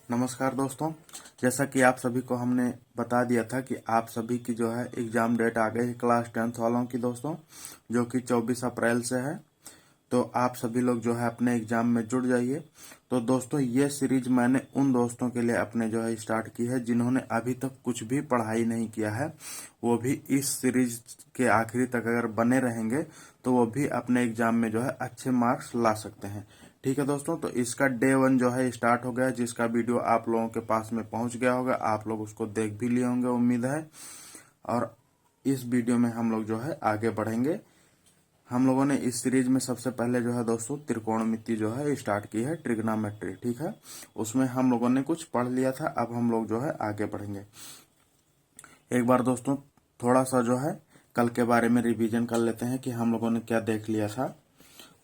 नमस्कार दोस्तों। जैसा कि आप सभी को हमने बता दिया था कि आप सभी की जो है एग्जाम डेट आ गई है क्लास 10th वालों की दोस्तों, जो कि 24 अप्रैल से है। तो आप सभी लोग जो है अपने एग्जाम में जुड़ जाइए। तो दोस्तों ये सीरीज मैंने उन दोस्तों के लिए अपने जो है स्टार्ट की है जिन्होंने अभी तक कुछ भी पढ़ाई नहीं किया है। वो भी इस सीरीज के आखिरी तक अगर बने रहेंगे तो वो भी अपने एग्जाम में जो है अच्छे मार्क्स ला सकते हैं। ठीक है दोस्तों, तो इसका डे 1 जो है स्टार्ट हो गया, जिसका वीडियो आप लोगों के पास में पहुंच गया होगा। आप लोग उसको देख भी लिए होंगे उम्मीद है। और इस वीडियो में हम लोग जो है आगे बढ़ेंगे। हम लोगों ने इस सीरीज में सबसे पहले जो है दोस्तों त्रिकोणमिति जो है स्टार्ट की है, ट्रिग्नोमेट्री। ठीक है, उसमें हम लोगों ने कुछ पढ़ लिया था। अब हम लोग जो है आगे बढ़ेंगे। एक बार दोस्तों थोड़ा सा जो है कल के बारे में रिवीजन कर लेते हैं कि हम लोगों ने क्या देख लिया था।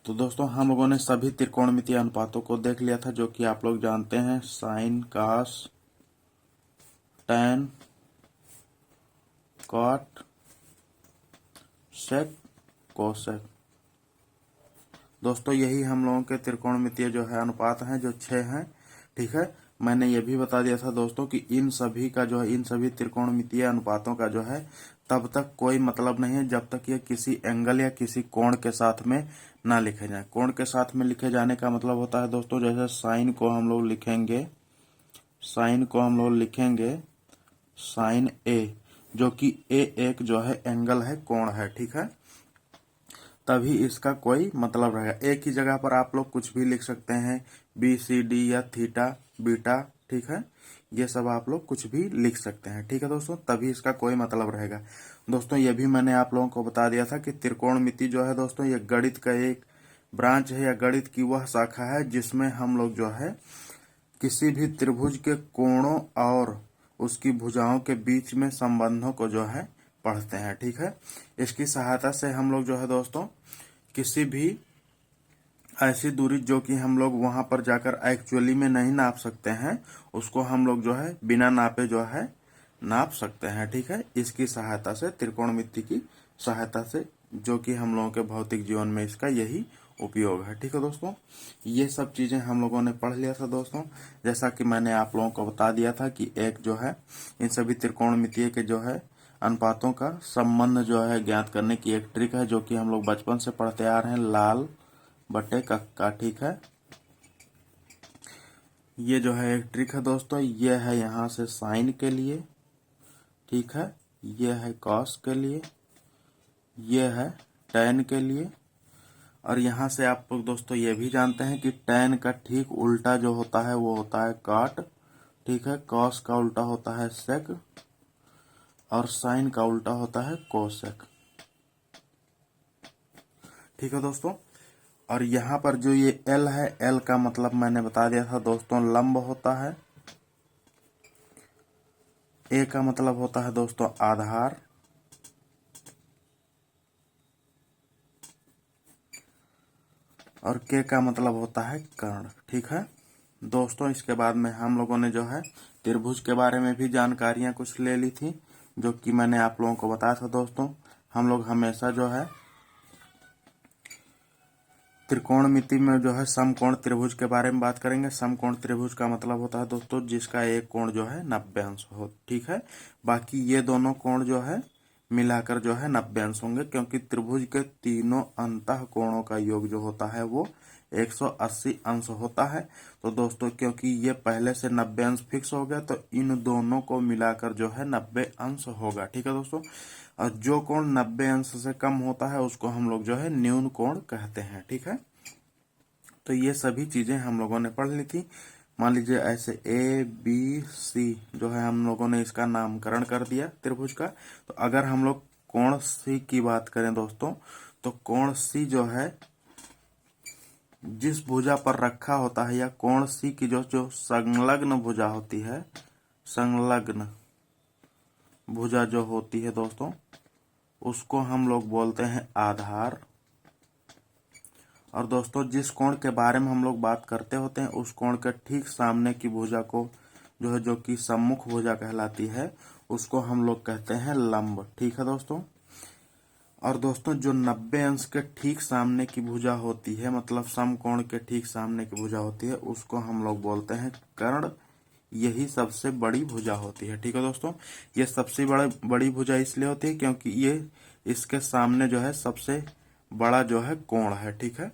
तो दोस्तों हम लोगों ने सभी त्रिकोणमितीय अनुपातों को देख लिया था, जो कि आप लोग जानते हैं, साइन, कॉस, टैन, कॉट, सेक, कोसेक। दोस्तों यही हम लोगों के त्रिकोणमितीय जो है अनुपात हैं, जो 6 हैं। ठीक है, मैंने ये भी बता दिया था दोस्तों कि इन सभी का जो है, इन सभी त्रिकोणमितीय अनुपातों का जो है तब तक कोई मतलब नहीं है जब तक ये किसी एंगल या किसी कोण के साथ में ना लिखे जाए। कोण के साथ में लिखे जाने का मतलब होता है दोस्तों, जैसे साइन को हम लोग लिखेंगे, साइन ए, जो कि ए एक जो है एंगल है, कोण है। ठीक है, तभी इसका कोई मतलब रहेगा। एक ही जगह पर आप लोग कुछ भी लिख सकते हैं, बी सी डी या थीटा, बीटा। ठीक है, ये सब आप लोग कुछ भी लिख सकते हैं। ठीक है दोस्तों, तभी इसका कोई मतलब रहेगा। दोस्तों ये भी मैंने आप लोगों को बता दिया था कि त्रिकोणमिति जो है दोस्तों, ये गणित का एक ब्रांच है या गणित की वह शाखा है जिसमें हम लोग जो है किसी भी त्रिभुज के कोणों और उसकी भुजाओं के बीच में संबंधों को जो है पढ़ते हैं। ठीक है, इसकी सहायता से हम लोग जो है दोस्तों किसी भी ऐसी दूरी जो कि हम लोग वहां पर जाकर एक्चुअली में नहीं नाप सकते हैं, उसको हम लोग जो है बिना नापे जो है नाप सकते हैं। ठीक है, इसकी सहायता से, त्रिकोणमिति की सहायता से, जो कि हम लोगों के भौतिक जीवन में इसका यही उपयोग है। ठीक है दोस्तों, ये सब चीजें हम लोगों ने पढ़ लिया था दोस्तों। जैसा कि मैंने आप लोगों को बता दिया था कि एक जो है इन सभी त्रिकोणमितीय के जो है अनुपातों का संबंध जो है ज्ञात करने की एक ट्रिक है, जो कि हम लोग बचपन से पढ़ते आ रहे हैं, लाल बटे कक्का। ठीक है, ये जो है एक ट्रिक है दोस्तों। ये है यहाँ से साइन के लिए, ठीक है, ये है कॉस के लिए, ये है टैन के लिए, और यहाँ से आप लोग दोस्तों ये भी जानते हैं कि टैन का ठीक उल्टा जो होता है वो होता है कॉट। ठीक है, कॉस का उल्टा होता है सेक, और साइन का उल्टा होता है कोसेक। ठीक है दोस्तों, और यहाँ पर जो ये एल है, एल का मतलब मैंने बता दिया था दोस्तों, लंब होता है। ए का मतलब होता है दोस्तों आधार, और के का मतलब होता है कर्ण। ठीक है दोस्तों, इसके बाद में हम लोगों ने जो है त्रिभुज के बारे में भी जानकारियां कुछ ले ली थी, जो कि मैंने आप लोगों को बताया था दोस्तों। हम लोग हमेशा जो है त्रिकोणमिति में जो है समकोण त्रिभुज के बारे में बात करेंगे। समकोण त्रिभुज का मतलब होता है दोस्तों जिसका एक कोण जो है 90 अंश हो। ठीक है, बाकी ये दोनों कोण जो है मिलाकर जो है 90 अंश होंगे, क्योंकि त्रिभुज के तीनों अंतः कोणों का योग जो होता है वो 180 अंश होता है। तो दोस्तों क्योंकि ये पहले से 90 अंश फिक्स हो गया, तो इन दोनों को मिलाकर जो है 90 अंश होगा। ठीक है दोस्तों, और जो कोण 90 अंश से कम होता है उसको हम लोग जो है न्यून कोण कहते हैं। ठीक है, तो ये सभी चीजें हम लोगों ने पढ़ ली थी। मान लीजिए ऐसे ए बी सी जो है हम लोगों ने इसका नामकरण कर दिया त्रिभुज का। तो अगर हम लोग कोण सी की बात करें दोस्तों, तो कोण सी जो है जिस भुजा पर रखा होता है, या कोण सी की जो जो संलग्न भुजा होती है, संलग्न भुजा जो होती है दोस्तों, उसको हम लोग बोलते हैं आधार। और दोस्तों जिस कोण के बारे में हम लोग बात करते होते हैं, उस कोण के ठीक सामने की भुजा को जो है, जो कि सम्मुख भुजा कहलाती है, उसको हम लोग कहते हैं लंब। ठीक है दोस्तों, और दोस्तों जो 90 अंश के ठीक सामने की भुजा होती है, मतलब समकोण के ठीक सामने की भुजा होती है, उसको हम लोग बोलते हैं कर्ण, यही सबसे बड़ी भुजा होती है। ठीक है दोस्तों, ये सबसे बड़ी भुजा इसलिए होती है क्योंकि ये इसके सामने जो है सबसे बड़ा जो है कोण है। ठीक है,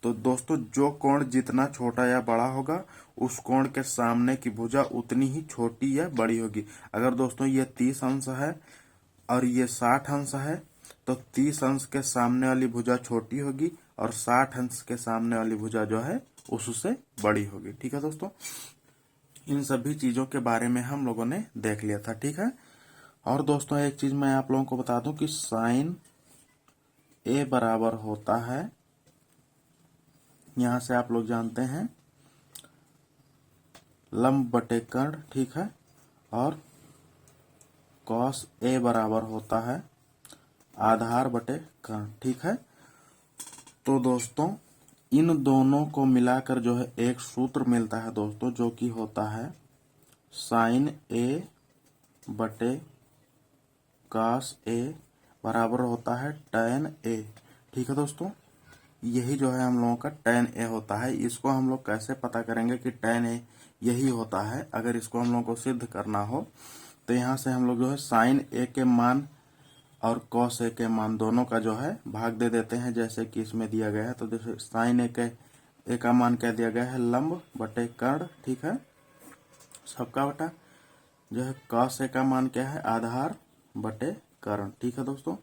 तो दोस्तों जो कोण जितना छोटा या बड़ा होगा उस कोण के सामने की भुजा उतनी ही छोटी या बड़ी होगी। अगर दोस्तों ये 30 अंश है और ये 60 अंश है तो 30 अंश के सामने वाली भुजा छोटी होगी और 60 अंश के सामने वाली भुजा जो है उससे बड़ी होगी। ठीक है दोस्तों, इन सभी चीजों के बारे में हम लोगों ने देख लिया था। ठीक है, और दोस्तों एक चीज मैं आप लोगों को बता दूं कि साइन ए बराबर होता है, यहां से आप लोग जानते हैं, लंब बटे कर्ण। ठीक है, और कॉस ए बराबर होता है आधार बटे कर्ण। ठीक है, तो दोस्तों इन दोनों को मिलाकर जो है एक सूत्र मिलता है दोस्तों, जो कि होता है साइन ए बटे कॉस ए बराबर होता है tan ए। ठीक है दोस्तों, यही जो है हम लोगों का tan ए होता है। इसको हम लोग कैसे पता करेंगे कि tan ए यही होता है? अगर इसको हम लोग को सिद्ध करना हो तो यहाँ से हम लोग जो है साइन ए के मान और कॉस ए के मान दोनों का जो है भाग दे देते हैं, जैसे कि इसमें दिया गया है। तो जैसे साइन ए का मान क्या दिया गया है, लंब बटे कर्ण। ठीक है, सबका बटा जो है कॉस ए का मान क्या है, आधार बटे कर्ण। ठीक है दोस्तों,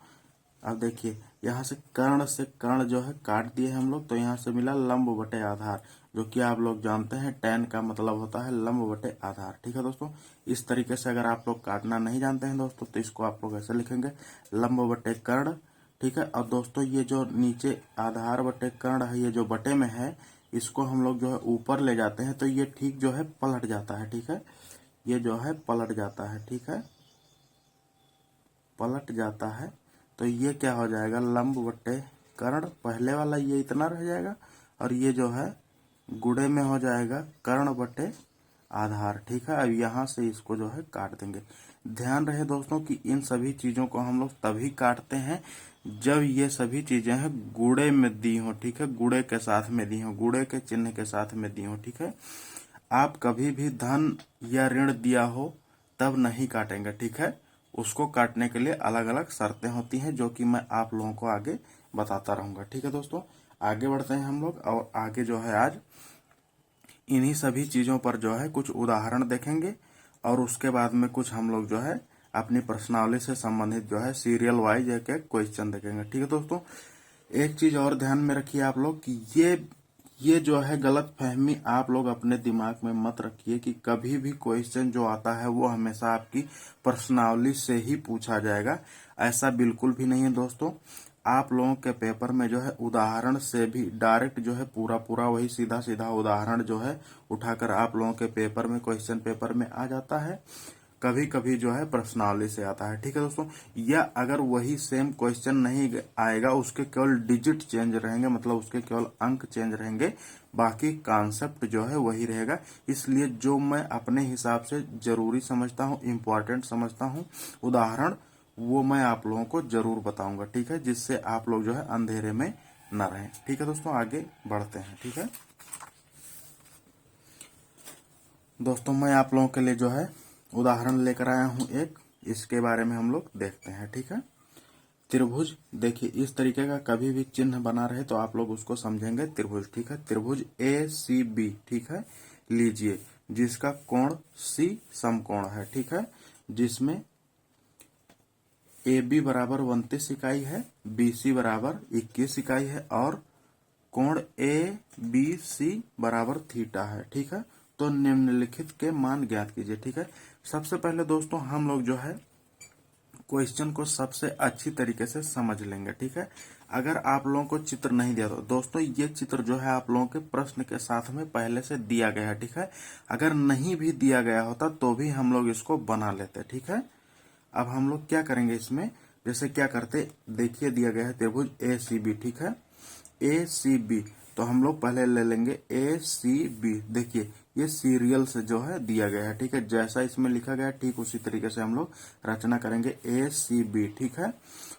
अब देखिए यहाँ से कर्ण जो है काट दिए हम लोग, तो यहाँ से मिला लंब बटे आधार, जो कि आप लोग जानते हैं tan का मतलब होता है लंब बटे आधार। ठीक है दोस्तों, इस तरीके से अगर आप लोग काटना नहीं जानते हैं दोस्तों तो इसको आप लोग ऐसे लिखेंगे, लंब बटे कर्ण। ठीक है, और दोस्तों ये जो नीचे आधार बटे कर्ण है, ये जो बटे में है, इसको हम लोग जो है ऊपर ले जाते हैं तो ये ठीक जो है पलट जाता है। ठीक है, ये जो है पलट जाता है। ठीक है, पलट जाता है, तो ये क्या हो जाएगा, लंब बटे कर्ण, पहले वाला ये इतना रह जाएगा और ये जो है गुणे में हो जाएगा कर्ण बटे आधार। ठीक है, अब यहाँ से इसको जो है काट देंगे। ध्यान रहे दोस्तों कि इन सभी चीजों को हम लोग तभी काटते हैं जब ये सभी चीजें हैं गुणे में दी हो। ठीक है, गुणे के साथ में दी हो, गुणे के चिन्ह के साथ में दी हो। ठीक है, आप कभी भी धन या ऋण दिया हो तब नहीं काटेंगे। ठीक है, उसको काटने के लिए अलग अलग शर्तें होती हैं, जो कि मैं आप लोगों को आगे बताता रहूंगा। ठीक है दोस्तों, आगे बढ़ते हैं हम लोग, और आगे जो है आज इन्हीं सभी चीजों पर जो है कुछ उदाहरण देखेंगे और उसके बाद में कुछ हम लोग जो है अपनी प्रश्नावली से संबंधित जो है सीरियल वाइज एक एक क्वेश्चन देखेंगे। ठीक है दोस्तों, एक चीज और ध्यान में रखिए आप लोग कि ये जो है गलत फहमी आप लोग अपने दिमाग में मत रखिए कि कभी भी क्वेश्चन जो आता है वो हमेशा आपकी प्रश्नावली से ही पूछा जाएगा। ऐसा बिल्कुल भी नहीं है दोस्तों। आप लोगों के पेपर में जो है उदाहरण से भी डायरेक्ट जो है पूरा वही सीधा सीधा उदाहरण जो है उठाकर आप लोगों के पेपर में, क्वेश्चन पेपर में आ जाता है। कभी कभी जो है प्रश्नावली से आता है। ठीक है दोस्तों, या अगर वही सेम क्वेश्चन नहीं आएगा, उसके केवल डिजिट चेंज रहेंगे, मतलब उसके केवल अंक चेंज रहेंगे, बाकी कॉन्सेप्ट जो है वही रहेगा। इसलिए जो मैं अपने हिसाब से जरूरी समझता हूँ, इम्पोर्टेंट समझता हूँ उदाहरण, वो मैं आप लोगों को जरूर बताऊंगा। ठीक है, जिससे आप लोग जो है अंधेरे में न रहें। ठीक है दोस्तों, आगे बढ़ते हैं। ठीक है दोस्तों, मैं आप लोगों के लिए जो है उदाहरण लेकर आया हूं एक, इसके बारे में हम लोग देखते हैं। ठीक है, त्रिभुज, देखिए इस तरीके का कभी भी चिन्ह बना रहे तो आप लोग उसको समझेंगे त्रिभुज। ठीक है, त्रिभुज ACB, ठीक है, लीजिए, जिसका कोण C समकोण है। ठीक है, जिसमें AB बराबर 29 इकाई है, BC बराबर 21 इकाई है और कोण ABC बराबर थीटा है। ठीक है, तो निम्नलिखित के मान ज्ञात कीजिए। ठीक है, सबसे पहले दोस्तों हम लोग जो है क्वेश्चन को सबसे अच्छी तरीके से समझ लेंगे। ठीक है, अगर आप लोगों को चित्र नहीं दिया तो दोस्तों ये चित्र जो है आप लोगों के प्रश्न के साथ में पहले से दिया गया है। ठीक है, अगर नहीं भी दिया गया होता तो भी हम लोग इसको बना लेते। ठीक है, अब हम लोग क्या करेंगे इसमें, जैसे क्या करते, देखिए दिया गया है त्रिभुज ACB। ठीक है, ACB, तो हम लोग पहले ले लेंगे ACB। देखिए ये सीरियल से जो है दिया गया है। ठीक है, जैसा इसमें लिखा गया है ठीक उसी तरीके से हम लोग रचना करेंगे ACB। ठीक है,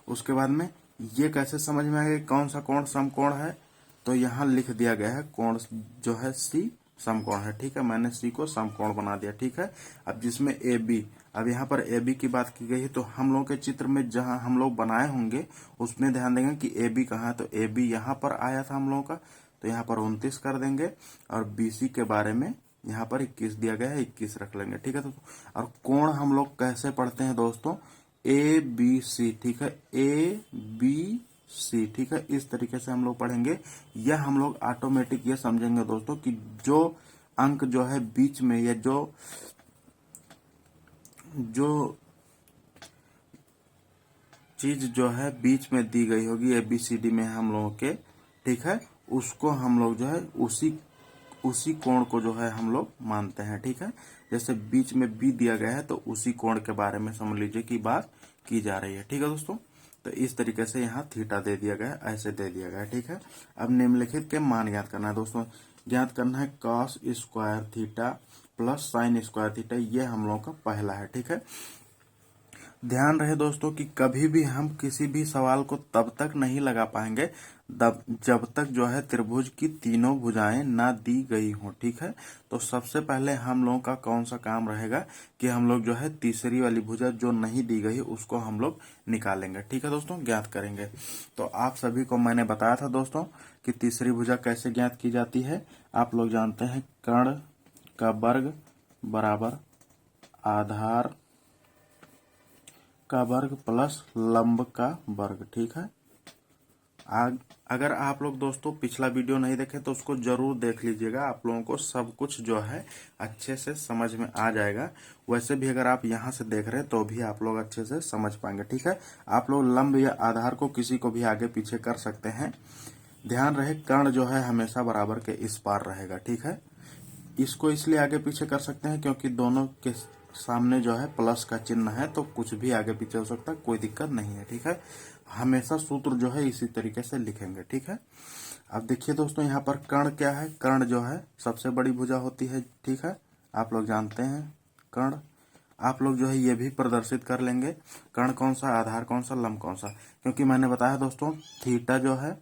उसके बाद में ये कैसे समझ में आएगा कौन सा कोण समकोण है, तो यहाँ लिख दिया गया है कोण जो है C समकोण है, ठीक है। मैंने सी को समकोण बना दिया, ठीक है। अब जिसमें ए बी, अब यहाँ पर ए बी की बात की गई है, तो हम लोग के चित्र में जहां हम लोग बनाए होंगे उसमें ध्यान देंगे कि ए बी कहाँ है। तो ए बी यहाँ पर आया था हम लोगों का, तो यहाँ पर 29 कर देंगे, और बी सी के बारे में यहाँ पर 21 दिया गया है, 21 रख लेंगे, ठीक है दोस्तों। और कोण हम लोग कैसे पढ़ते हैं दोस्तों, ए बी सी, ठीक है, ए बी सी, ठीक है। इस तरीके से हम लोग पढ़ेंगे। यह हम लोग ऑटोमेटिक ये समझेंगे दोस्तों कि जो अंक जो है बीच में, या जो चीज जो है बीच में दी गई होगी ABCD में हम लोगों के, ठीक है, उसको हम लोग जो है उसी कोण को जो है हम लोग मानते हैं, ठीक है। जैसे बीच में बी दिया गया है, तो उसी कोण के बारे में समझ लीजिए कि बात की जा रही है, ठीक है दोस्तों। तो इस तरीके से यहाँ थीटा दे दिया गया है, ऐसे दे दिया गया है, ठीक है। अब निम्नलिखित के मान ज्ञात करना है दोस्तों। ज्ञात करना है cos square theta plus sin square theta, ये हम लोगों का पहला है, ठीक है। ध्यान रहे दोस्तों कि कभी भी हम किसी भी सवाल को तब तक नहीं लगा पाएंगे जब तक जो है त्रिभुज की तीनों भुजाएं ना दी गई हों, ठीक है। तो सबसे पहले हम लोगों का कौन सा काम रहेगा कि हम लोग जो है तीसरी वाली भुजा जो नहीं दी गई उसको हम लोग निकालेंगे, ठीक है दोस्तों, ज्ञात करेंगे। तो आप सभी को मैंने बताया था दोस्तों कि तीसरी भुजा कैसे ज्ञात की जाती है। आप लोग जानते हैं कर्ण का वर्ग बराबर आधार का वर्ग प्लस लंब का वर्ग, ठीक है। अगर आप लोग दोस्तों पिछला वीडियो नहीं देखे तो उसको जरूर देख लीजिएगा, आप लोगों को सब कुछ जो है अच्छे से समझ में आ जाएगा। वैसे भी अगर आप यहाँ से देख रहे हैं तो भी आप लोग अच्छे से समझ पाएंगे, ठीक है। आप लोग लंब या आधार को किसी को भी आगे पीछे कर सकते हैं। ध्यान रहे कर्ण जो है हमेशा बराबर के इस पार रहेगा, ठीक है। इसको इसलिए आगे पीछे कर सकते हैं क्योंकि दोनों के सामने जो है प्लस का चिन्ह है, तो कुछ भी आगे पीछे हो सकता है, कोई दिक्कत नहीं है, ठीक है। हमेशा सूत्र जो है इसी तरीके से लिखेंगे, ठीक है। अब देखिए दोस्तों यहाँ पर कर्ण क्या है, कर्ण जो है सबसे बड़ी भुजा होती है, ठीक है। आप लोग जानते हैं कर्ण। आप लोग जो है ये भी प्रदर्शित कर लेंगे, कर्ण कौन सा, आधार कौन सा, लंब कौन सा। क्योंकि मैंने बताया दोस्तों थीटा जो है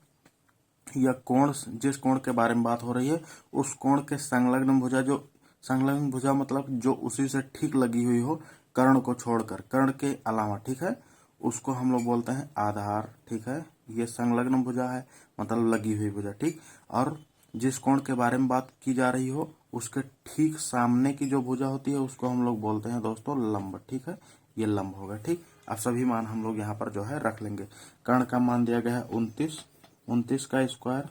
या कोण, जिस कोण के बारे में बात हो रही है उस कोण के संलग्न भुजा, जो संलग्न भुजा मतलब जो उसी से ठीक लगी हुई हो कर्ण को छोड़कर, कर्ण के अलावा, ठीक है, उसको हम लोग बोलते हैं आधार, ठीक है। ये संलग्न भुजा है मतलब लगी हुई भुजा, ठीक। और जिस कोण के बारे में बात की जा रही हो उसके ठीक सामने की जो भुजा होती है उसको हम लोग बोलते हैं दोस्तों लंब, ठीक है। ये लंब होगा, ठीक। अब सभी मान हम लोग यहाँ पर जो है रख लेंगे। कर्ण का मान दिया गया है 29, 29 का स्क्वायर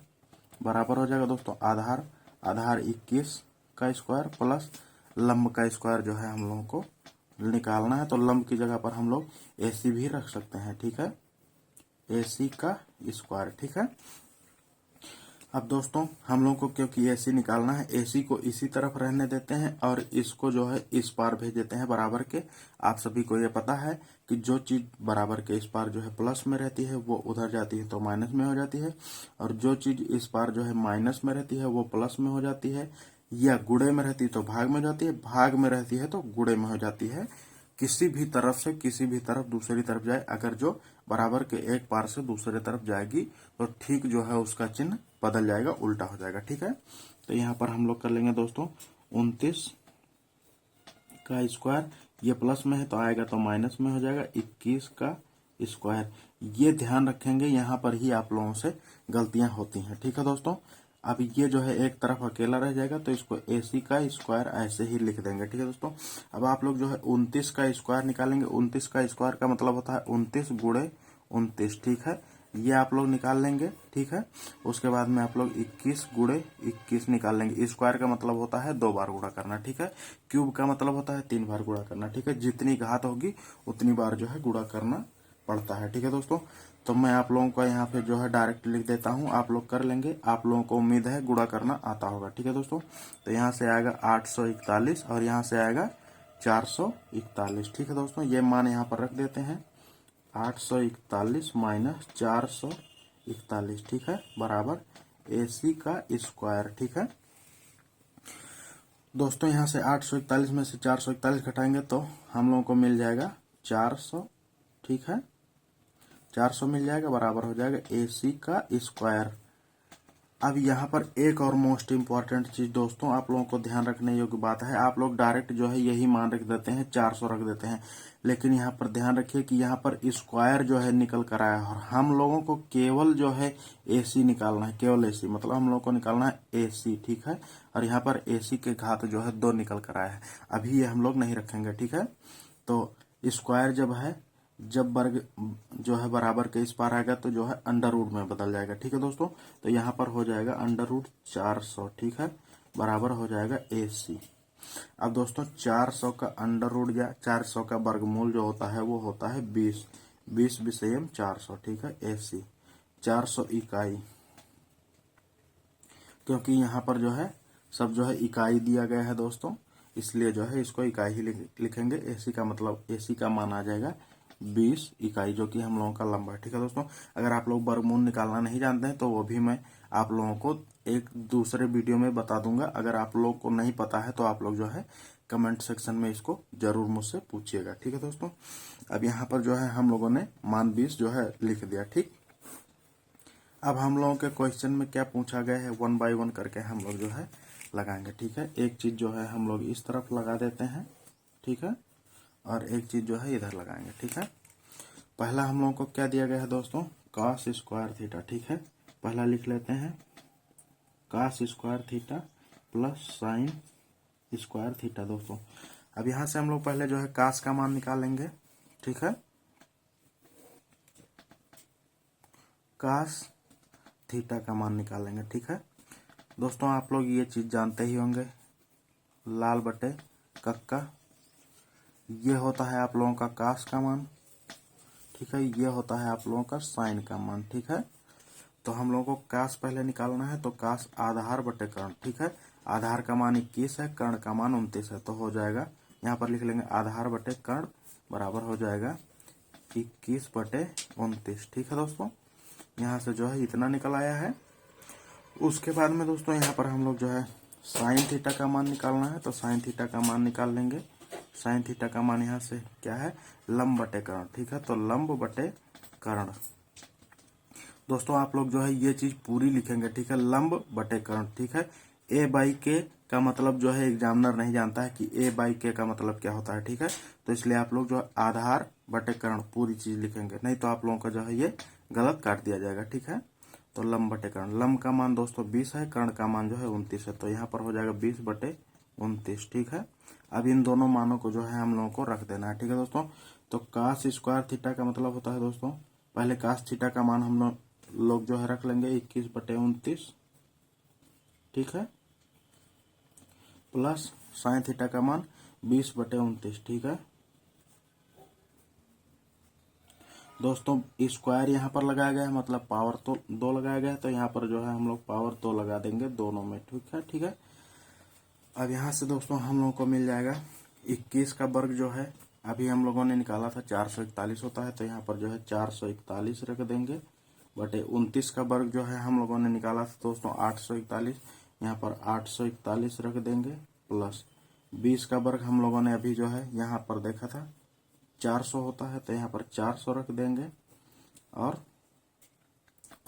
बराबर हो जाएगा दोस्तों आधार 21 का स्क्वायर प्लस लंब का स्क्वायर जो है हम लोगों को निकालना है। तो लंब की जगह पर हम लोग AC भी रख सकते हैं, ठीक है, AC का स्क्वायर, ठीक है। अब दोस्तों हम लोग को क्योंकि AC निकालना है, AC को इसी तरफ रहने देते हैं और इसको जो है इस पार भेज देते हैं बराबर के। आप सभी को ये पता है कि जो चीज बराबर के इस पार जो है प्लस में रहती है वो उधर जाती है तो माइनस में हो जाती है, और जो चीज इस पार जो है माइनस में रहती है वो प्लस में हो जाती है, या गुणे में रहती है तो भाग में हो जाती है, भाग में रहती है तो गुणे में हो जाती है। किसी भी तरफ से किसी भी तरफ दूसरी तरफ जाए, अगर जो बराबर के एक पार से दूसरे तरफ जाएगी तो ठीक जो है उसका चिन्ह बदल जाएगा, उल्टा हो जाएगा, ठीक है। तो यहाँ पर हम लोग कर लेंगे दोस्तों 29 का स्क्वायर, ये प्लस में है तो आएगा तो माइनस में हो जाएगा 21 का स्क्वायर। ये ध्यान रखेंगे, यहाँ पर ही आप लोगों से गलतियां होती हैं, ठीक है दोस्तों। अब ये जो है एक तरफ अकेला रह जाएगा तो इसको AC का स्क्वायर ऐसे ही लिख देंगे, ठीक है दोस्तों। अब आप लोग जो है 29 का स्क्वायर निकालेंगे। 29 का स्क्वायर का मतलब होता है 29 गुणे 29, ठीक है। ये आप लोग निकाल लेंगे, ठीक है। उसके बाद में आप लोग 21 गुणे 21 निकाल लेंगे। स्क्वायर का मतलब होता है 2 बार गुणा करना, ठीक है। क्यूब का मतलब होता है 3 बार गुणा करना, ठीक है। जितनी घात होगी उतनी बार जो है गुणा करना पड़ता है, ठीक है दोस्तों। तो मैं आप लोगों को यहाँ पे जो है डायरेक्ट लिख देता हूँ, आप लोग कर लेंगे। आप लोगों को उम्मीद है गुणा करना आता होगा, ठीक है दोस्तों। तो यहाँ से आएगा 841 और यहाँ से आएगा 441, ठीक है दोस्तों। ये मान यहाँ पर रख देते हैं 841 माइनस 441, ठीक है, बराबर AC का स्क्वायर, ठीक है दोस्तों। यहाँ से 841 में से 441 घटाएंगे तो हम लोगों को मिल जाएगा 400, ठीक है, 400 मिल जाएगा, बराबर हो जाएगा AC का स्क्वायर। अब यहाँ पर एक और मोस्ट इम्पॉर्टेंट चीज दोस्तों आप लोगों को ध्यान रखने योग्य बात है, आप लोग डायरेक्ट जो है यही मान रख देते हैं 400 रख देते हैं, लेकिन यहाँ पर ध्यान रखिए कि यहाँ पर स्क्वायर जो है निकल कर आया है और हम लोगों को केवल जो है एसी निकालना है, केवल एसी, मतलब हम लोगों को निकालना है एसी, ठीक है। और यहाँ पर एसी के घात जो है 2 निकल कर आया है, अभी ये हम लोग नहीं रखेंगे, ठीक है। तो स्क्वायर जब है, जब वर्ग जो है बराबर के इस पार आएगा तो जो है अंडर रूट में बदल जाएगा, ठीक है दोस्तों। तो यहाँ पर हो जाएगा अंडर रूट 400, ठीक है, बराबर हो जाएगा एसी। अब दोस्तों 400 का अंडर रूट या 400 का वर्गमूल जो होता है वो होता है 20, 20 विषयम 400, ठीक है, एसी 400 इकाई, क्योंकि यहाँ पर जो है सब जो है इकाई दिया गया है दोस्तों, इसलिए जो है इसको इकाई ही लिखेंगे। एसी का मतलब एसी का मान आ जाएगा 20 इकाई, जो कि हम लोगों का लंबा है, ठीक है दोस्तों। अगर आप लोग वर्गमूल निकालना नहीं जानते हैं तो वो भी मैं आप लोगों को एक दूसरे वीडियो में बता दूंगा। अगर आप लोग को नहीं पता है तो आप लोग जो है कमेंट सेक्शन में इसको जरूर मुझसे पूछिएगा, ठीक है दोस्तों। अब यहाँ पर जो है हम लोगों ने मान 20 जो है लिख दिया, ठीक। अब हम लोगों के क्वेश्चन में क्या पूछा गया है, 1 बाय 1 करके हम लोग जो है लगाएंगे, ठीक है। एक चीज जो है हम लोग इस तरफ लगा देते हैं, ठीक है, और एक चीज जो है इधर लगाएंगे, ठीक है। पहला हम लोगों को क्या दिया गया है दोस्तों, cos स्क्वायर थीटा, ठीक है। पहला लिख लेते हैं cos square theta plus sign square theta दोस्तों। अब यहां से हम लोग पहले जो है cos का मान निकालेंगे, ठीक है, cos थीटा का मान निकालेंगे, ठीक है दोस्तों। आप लोग ये चीज जानते ही होंगे, लाल बटे कक्का, ये होता है आप लोगों का cos का मान, ठीक है, ये होता है आप लोगों का साइन का मान, ठीक है। तो हम लोगों को cos पहले निकालना है, तो cos आधार बटे कर्ण, ठीक है। आधार का मान 21 है, कर्ण का मान 29 है, तो हो जाएगा यहाँ पर लिख लेंगे आधार बटे कर्ण बराबर हो जाएगा 21 बटे 29, ठीक है दोस्तों। यहाँ से जो है इतना निकल आया है। उसके बाद में दोस्तों यहाँ पर हम लोग जो है साइन थीटा का मान निकालना है, तो साइन थीटा का मान निकाल लेंगे। साइन थीटा का मान यहाँ से क्या है, लंब बटे कर्ण, ठीक है, तो लंब बटे कर्ण। दोस्तों आप लोग जो है ये चीज पूरी लिखेंगे, ठीक है, लंब बटे कर्ण, ठीक है। ए बाई के का मतलब जो है एग्जामिनर नहीं जानता है कि ए बाई के का मतलब क्या होता है, ठीक है। तो इसलिए आप लोग जो है आधार बटे कर्ण पूरी चीज लिखेंगे, नहीं तो आप लोगों का जो है ये गलत काट दिया जाएगा, ठीक है। तो लंब बटे कर्ण, लंब का मान दोस्तों 20 है, कर्ण का मान जो है 29 है, तो यहाँ पर हो जाएगा 20 बटे 29, ठीक है। अब इन दोनों मानों को जो है हम लोगों को रख देना है, ठीक है दोस्तों। तो cos स्क्वायर थीटा का मतलब होता है दोस्तों, पहले cos थीटा का मान हम लोग जो है रख लेंगे 21 बटे 29, ठीक है, प्लस साइन थीटा का मान 20 बटे 29, ठीक है दोस्तों। स्क्वायर यहाँ पर लगाया गया है, मतलब पावर तो 2 लगाया गया है, तो यहाँ पर जो है हम लोग पावर 2 लगा देंगे दोनों में, ठीक है, ठीक है। अब यहाँ से दोस्तों हम लोगों को मिल जाएगा 21 का वर्ग जो है अभी हम लोगों ने निकाला था 441 होता है, तो यहाँ पर जो है 441 रख देंगे बटे 29 का वर्ग जो है हम लोगों ने निकाला था दोस्तों 841, यहाँ पर 841 रख देंगे प्लस 20 का वर्ग हम लोगों ने अभी जो है यहाँ पर देखा था 400 होता है, तो यहाँ पर 400 रख देंगे और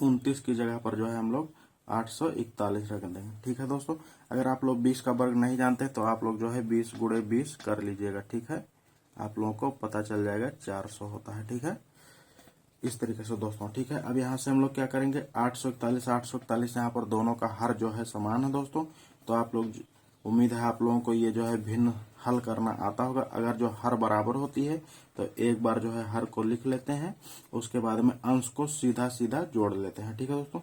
29 की जगह पर जो है हम लोग 841 रख देंगे, ठीक है दोस्तों। अगर आप लोग 20 का वर्ग नहीं जानते तो आप लोग जो है 20 गुणे 20 कर लीजिएगा, ठीक है, आप लोगों को पता चल जाएगा 400 होता है, ठीक है, इस तरीके से दोस्तों, ठीक है। अब यहाँ से हम लोग क्या करेंगे 841 यहाँ पर दोनों का हर जो है समान है दोस्तों, तो आप लोग उम्मीद है आप लोगों को ये जो है भिन्न हल करना आता होगा। अगर जो हर बराबर होती है तो एक बार जो है हर को लिख लेते हैं, उसके बाद में अंश को सीधा सीधा जोड़ लेते हैं, ठीक है दोस्तों।